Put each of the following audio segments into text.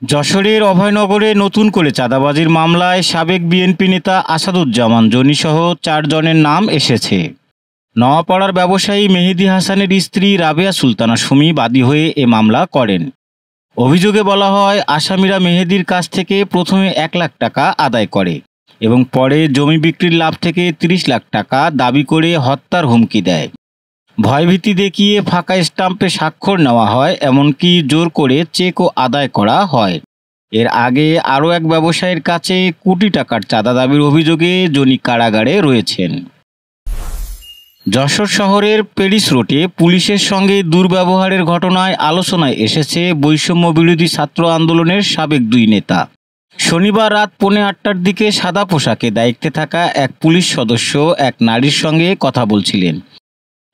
যশোরের অভয়নগরে নতুন করে চাঁদাবাজির মামলায় সাবেক বিএনপি নেতা আসাদুজ্জামান জনিসহ 4 জনের নাম এসেছে। নওয়াপাড়ার ব্যবসায়ী মেহেদী হাসানের স্ত্রী রাবেয়া সুলতানা সুমি বাদী হয়ে এ মামলা করেন। অভিযোগে বলা হয়, আসামিরা মেহেদীর কাছ থেকে প্রথমে 1 লাখ টাকা আদায় করে এবং পরে জমি বিক্রির লাভ থেকে 30 লাখ টাকা দাবি করে হত্যার হুমকি দেয়। ভয়ভীতি দেখিয়ে ফাঁকা স্টাম্পে স্বাক্ষর নেওয়া হয়, এমনকি জোর করে চেকও আদায় করা হয়। এর আগে আরও এক ব্যবসায়ীর কাছে কোটি টাকার চাঁদা দাবির অভিযোগে জনি কারাগারে রয়েছেন। যশোর শহরের প্যারিস রোডে পুলিশের সঙ্গে দুর্ব্যবহারের ঘটনায় আলোচনায় এসেছে বৈষম্য বিরোধী ছাত্র আন্দোলনের সাবেক 2 নেতা। শনিবার রাত 8:45টার দিকে সাদা পোশাকে দায়িত্বে থাকা এক পুলিশ সদস্য এক নারীর সঙ্গে কথা বলছিলেন।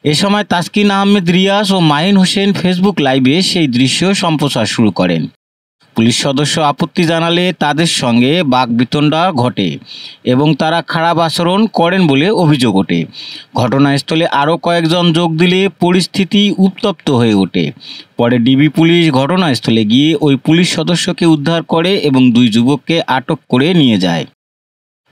এ সময় তাসকিন আহমেদ রিয়াজ ও মাহিন হোসেন ফেসবুক লাইভে সেই দৃশ্য সম্প্রচার শুরু করেন। পুলিশ সদস্য আপত্তি জানালে তাদের সঙ্গে বাকবিতণ্ডা ঘটে এবং তারা খারাপ আচরণ করেন বলে অভিযোগ ওঠে। ঘটনাস্থলে আরও কয়েকজন যোগ দিলে পরিস্থিতি উত্তপ্ত হয়ে ওঠে। পরে ডিবি পুলিশ ঘটনাস্থলে গিয়ে ওই পুলিশ সদস্যকে উদ্ধার করে এবং 2 যুবককে আটক করে নিয়ে যায়।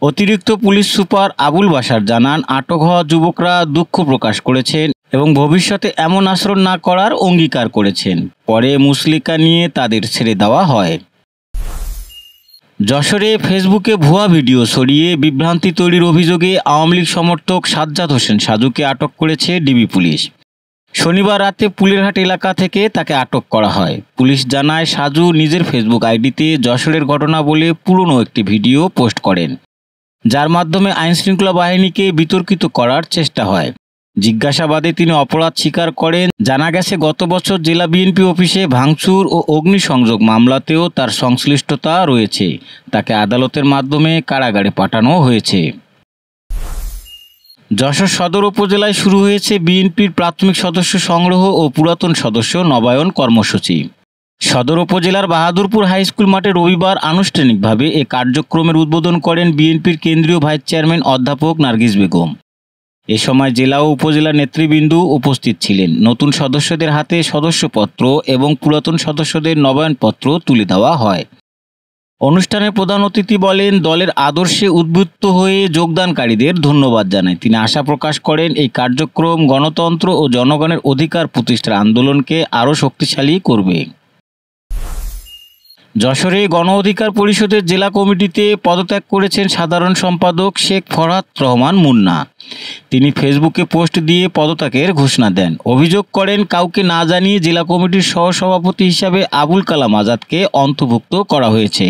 অতিরিক্ত পুলিশ সুপার আবুল বাশার জানান, আটক হওয়া যুবকরা দুঃখ প্রকাশ করেছেন এবং ভবিষ্যতে এমন আচরণ না করার অঙ্গীকার করেছেন। পরে মুচলেকা নিয়ে তাদের ছেড়ে দেওয়া হয়। যশোরে ফেসবুকে ভুয়া ভিডিও ছড়িয়ে বিভ্রান্তি তৈরির অভিযোগে আওয়ামী লীগ সমর্থক সাজ্জাদ হোসেন সাজুকে আটক করেছে ডিবি পুলিশ। শনিবার রাতে পুলেরহাট এলাকা থেকে তাকে আটক করা হয়। পুলিশ জানায়, সাজু নিজের ফেসবুক আইডিতে যশোরের ঘটনা বলে পুরনো একটি ভিডিও পোস্ট করেন, যার মাধ্যমে আইনশৃঙ্খলা বাহিনীকে বিতর্কিত করার চেষ্টা হয়। জিজ্ঞাসাবাদে তিনি অপরাধ স্বীকার করেন। জানা গেছে, গত বছর জেলা বিএনপি অফিসে ভাঙচুর ও অগ্নিসংযোগ মামলাতেও তার সংশ্লিষ্টতা রয়েছে। তাকে আদালতের মাধ্যমে কারাগারে পাঠানো হয়েছে। যশোর সদর উপজেলায় শুরু হয়েছে বিএনপির প্রাথমিক সদস্য সংগ্রহ ও পুরাতন সদস্য নবায়ন কর্মসূচি। সদর উপজেলার বাহাদুরপুর হাই স্কুল মাঠে রবিবার আনুষ্ঠানিকভাবে এ কার্যক্রমের উদ্বোধন করেন বিএনপির কেন্দ্রীয় ভাইস চেয়ারম্যান অধ্যাপক নার্গিস বেগম। এ সময় জেলা ও উপজেলা নেতৃবৃন্দ উপস্থিত ছিলেন। নতুন সদস্যদের হাতে সদস্যপত্র এবং পুরাতন সদস্যদের নবায়নপত্র তুলে দেওয়া হয়। অনুষ্ঠানে প্রধান অতিথি বলেন, দলের আদর্শে উদ্বুদ্ধ হয়ে যোগদানকারীদের ধন্যবাদ জানায়। তিনি আশা প্রকাশ করেন, এই কার্যক্রম গণতন্ত্র ও জনগণের অধিকার প্রতিষ্ঠার আন্দোলনকে আরও শক্তিশালী করবে। যশোরে গণ অধিকার পরিষদের জেলা কমিটিতে পদত্যাগ করেছেন সাধারণ সম্পাদক শেখ ফরহাদ রহমান মুন্না। তিনি ফেসবুকে পোস্ট দিয়ে পদত্যাগের ঘোষণা দেন। অভিযোগ করেন, কাউকে না জানিয়ে জেলা কমিটির সহসভাপতি হিসাবে আবুল কালাম আজাদকে অন্তর্ভুক্ত করা হয়েছে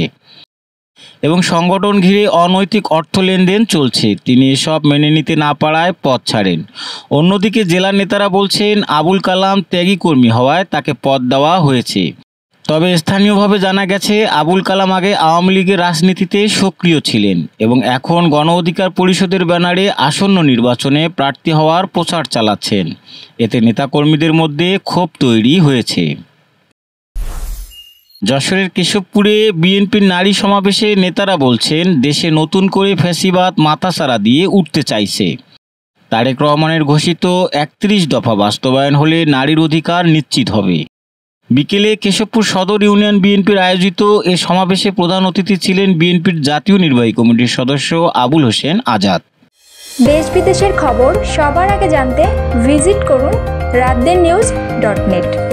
এবং সংগঠন ঘিরে অনৈতিক অর্থ লেনদেন চলছে। তিনি এসব মেনে নিতে না পারায় পদ ছাড়েন। অন্যদিকে জেলার নেতারা বলছেন, আবুল কালাম ত্যাগী কর্মী হওয়ায় তাকে পদ দেওয়া হয়েছে। তবে স্থানীয়ভাবে জানা গেছে, আবুল কালাম আগে আওয়ামী লীগের রাজনীতিতে সক্রিয় ছিলেন এবং এখন গণ অধিকার পরিষদের ব্যানারে আসন্ন নির্বাচনে প্রার্থী হওয়ার প্রচার চালাচ্ছেন। এতে নেতাকর্মীদের মধ্যে ক্ষোভ তৈরি হয়েছে। যশোরের কেশবপুরে বিএনপির নারী সমাবেশে নেতারা বলছেন, দেশে নতুন করে ফ্যাসিবাদ মাথাচাড়া দিয়ে উঠতে চাইছে। তারেক রহমানের ঘোষিত 31 দফা বাস্তবায়ন হলে নারীর অধিকার নিশ্চিত হবে। বিকেলে কেশবপুর সদর ইউনিয়ন বিএনপির আয়োজিত এ সমাবেশে প্রধান অতিথি ছিলেন বিএনপির জাতীয় নির্বাহী কমিটির সদস্য আবুল হোসেন আজাদ। দেশ বিদেশের খবর সবার আগে জানতে ভিজিট করুন raddennews.net।